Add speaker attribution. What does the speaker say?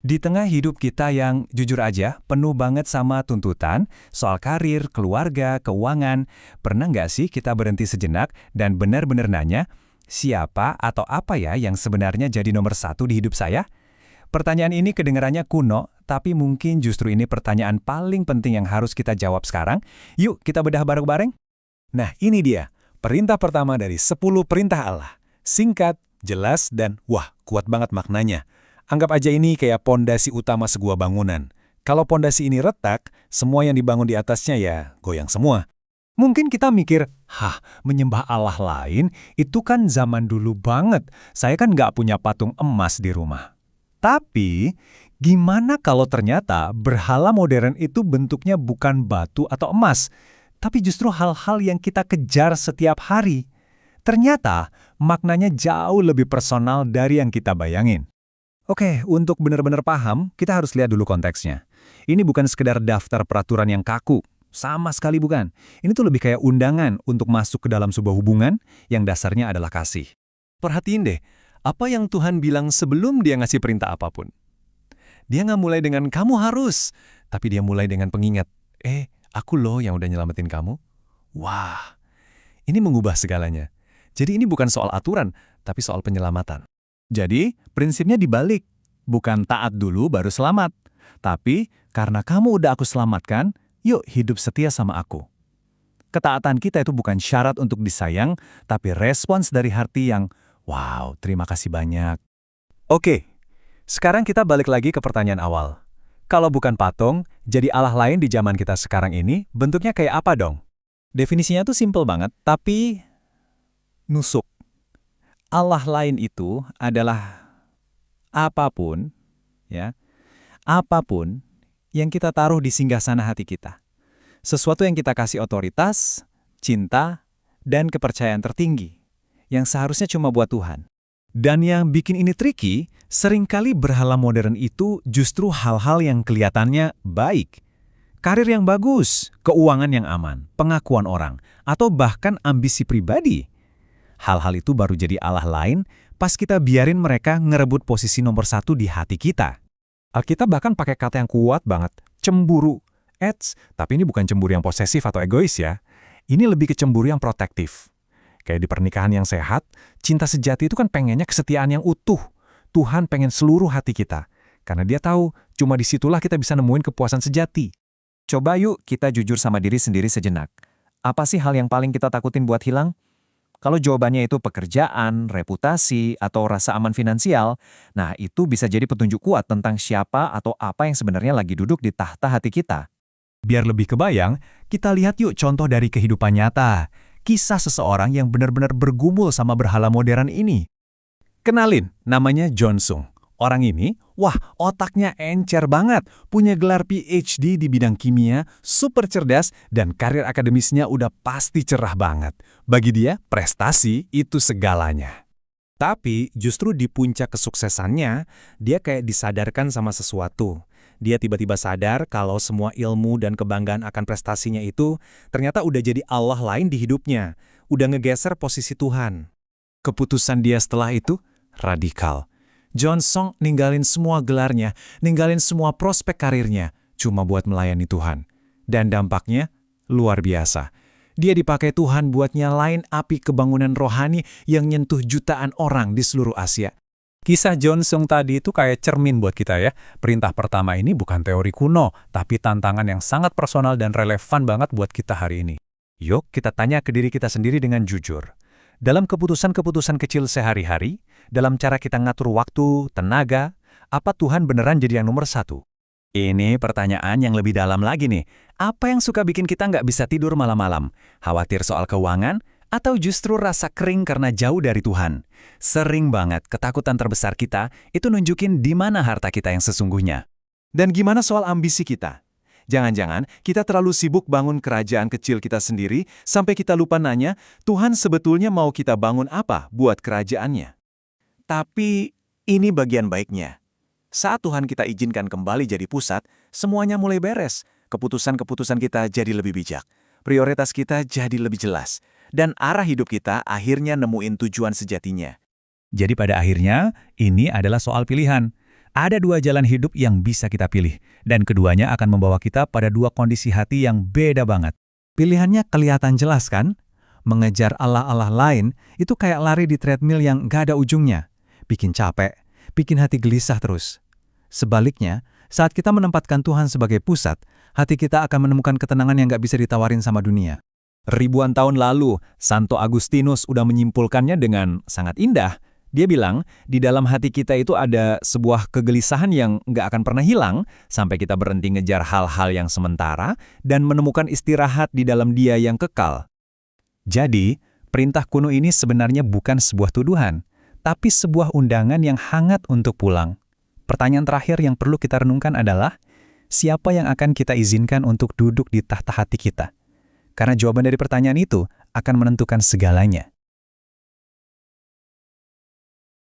Speaker 1: Di tengah hidup kita yang jujur aja penuh banget sama tuntutan soal karir, keluarga, keuangan, pernah nggak sih kita berhenti sejenak dan benar-benar nanya, siapa atau apa ya yang sebenarnya jadi nomor satu di hidup saya? Pertanyaan ini kedengarannya kuno, tapi mungkin justru ini pertanyaan paling penting yang harus kita jawab sekarang. Yuk kita bedah bareng-bareng.
Speaker 2: Nah, ini dia, perintah pertama dari 10 perintah Allah. Singkat, jelas, dan wah, kuat banget maknanya. Anggap aja ini kayak pondasi utama sebuah bangunan. Kalau pondasi ini retak, semua yang dibangun di atasnya ya goyang semua.
Speaker 1: Mungkin kita mikir, menyembah Allah lain itu kan zaman dulu banget. Saya kan nggak punya patung emas di rumah. Tapi, gimana kalau ternyata berhala modern itu bentuknya bukan batu atau emas, tapi justru hal-hal yang kita kejar setiap hari? Ternyata, maknanya jauh lebih personal dari yang kita bayangin. Oke, untuk benar-benar paham, kita harus lihat dulu konteksnya. Ini bukan sekedar daftar peraturan yang kaku. Sama sekali bukan. Ini tuh lebih kayak undangan untuk masuk ke dalam sebuah hubungan yang dasarnya adalah kasih.
Speaker 3: Perhatiin deh, apa yang Tuhan bilang sebelum dia ngasih perintah apapun. Dia nggak mulai dengan kamu harus, tapi dia mulai dengan pengingat, aku loh yang udah nyelamatin kamu. Wah, ini mengubah segalanya. Jadi ini bukan soal aturan, tapi soal penyelamatan.
Speaker 2: Jadi, prinsipnya dibalik. Bukan taat dulu baru selamat. Tapi, karena kamu udah aku selamatkan, yuk hidup setia sama aku. Ketaatan kita itu bukan syarat untuk disayang, tapi respons dari hati yang, wow, terima kasih banyak.
Speaker 1: Oke, sekarang kita balik lagi ke pertanyaan awal. Kalau bukan patung, jadi Allah lain di zaman kita sekarang ini, bentuknya kayak apa dong?
Speaker 2: Definisinya tuh simple banget, tapi nusuk. Allah lain itu adalah apapun, ya, apapun yang kita taruh di singgasana hati kita. Sesuatu yang kita kasih otoritas, cinta, dan kepercayaan tertinggi, yang seharusnya cuma buat Tuhan.
Speaker 1: Dan yang bikin ini tricky, seringkali berhala modern itu justru hal-hal yang kelihatannya baik. Karir yang bagus, keuangan yang aman, pengakuan orang, atau bahkan ambisi pribadi. Hal-hal itu baru jadi Allah lain pas kita biarin mereka ngerebut posisi nomor satu di hati kita.
Speaker 3: Alkitab bahkan pakai kata yang kuat banget, cemburu. Tapi ini bukan cemburu yang posesif atau egois ya. Ini lebih ke cemburu yang protektif. Kayak di pernikahan yang sehat, cinta sejati itu kan pengennya kesetiaan yang utuh. Tuhan pengen seluruh hati kita. Karena dia tahu, cuma disitulah kita bisa nemuin kepuasan sejati.
Speaker 2: Coba yuk kita jujur sama diri sendiri sejenak. Apa sih hal yang paling kita takutin buat hilang? Kalau jawabannya itu pekerjaan, reputasi, atau rasa aman finansial, nah itu bisa jadi petunjuk kuat tentang siapa atau apa yang sebenarnya lagi duduk di tahta hati kita.
Speaker 1: Biar lebih kebayang, kita lihat yuk contoh dari kehidupan nyata. Kisah seseorang yang benar-benar bergumul sama berhala modern ini. Kenalin, namanya John Sung. Orang ini, otaknya encer banget, punya gelar PhD di bidang kimia, super cerdas, dan karir akademisnya udah pasti cerah banget. Bagi dia, prestasi itu segalanya. Tapi justru di puncak kesuksesannya, dia kayak disadarkan sama sesuatu. Dia tiba-tiba sadar kalau semua ilmu dan kebanggaan akan prestasinya itu ternyata udah jadi Allah lain di hidupnya, udah ngegeser posisi Tuhan. Keputusan dia setelah itu radikal. John Sung ninggalin semua gelarnya, ninggalin semua prospek karirnya, cuma buat melayani Tuhan. Dan dampaknya luar biasa. Dia dipakai Tuhan buat nyalain api kebangunan rohani yang nyentuh jutaan orang di seluruh Asia. Kisah John Sung tadi itu kayak cermin buat kita ya. Perintah pertama ini bukan teori kuno, tapi tantangan yang sangat personal dan relevan banget buat kita hari ini. Yuk kita tanya ke diri kita sendiri dengan jujur. Dalam keputusan-keputusan kecil sehari-hari, dalam cara kita ngatur waktu, tenaga, apa Tuhan beneran jadi yang nomor satu? Ini pertanyaan yang lebih dalam lagi nih. Apa yang suka bikin kita nggak bisa tidur malam-malam? Khawatir soal keuangan? Atau justru rasa kering karena jauh dari Tuhan? Sering banget ketakutan terbesar kita itu nunjukin di mana harta kita yang sesungguhnya.
Speaker 3: Dan gimana soal ambisi kita? Jangan-jangan kita terlalu sibuk bangun kerajaan kecil kita sendiri sampai kita lupa nanya, Tuhan sebetulnya mau kita bangun apa buat kerajaannya?
Speaker 2: Tapi ini bagian baiknya. Saat Tuhan kita izinkan kembali jadi pusat, semuanya mulai beres. Keputusan-keputusan kita jadi lebih bijak. Prioritas kita jadi lebih jelas. Dan arah hidup kita akhirnya nemuin tujuan sejatinya.
Speaker 1: Jadi pada akhirnya, ini adalah soal pilihan. Ada dua jalan hidup yang bisa kita pilih, dan keduanya akan membawa kita pada dua kondisi hati yang beda banget.
Speaker 2: Pilihannya kelihatan jelas kan? Mengejar Allah-Allah lain itu kayak lari di treadmill yang gak ada ujungnya. Bikin capek, bikin hati gelisah terus. Sebaliknya, saat kita menempatkan Tuhan sebagai pusat, hati kita akan menemukan ketenangan yang gak bisa ditawarin sama dunia.
Speaker 1: Ribuan tahun lalu, Santo Agustinus udah menyimpulkannya dengan sangat indah. Dia bilang, di dalam hati kita itu ada sebuah kegelisahan yang nggak akan pernah hilang sampai kita berhenti ngejar hal-hal yang sementara dan menemukan istirahat di dalam Dia yang kekal. Jadi, perintah kuno ini sebenarnya bukan sebuah tuduhan, tapi sebuah undangan yang hangat untuk pulang. Pertanyaan terakhir yang perlu kita renungkan adalah, siapa yang akan kita izinkan untuk duduk di tahta hati kita? Karena jawaban dari pertanyaan itu akan menentukan segalanya.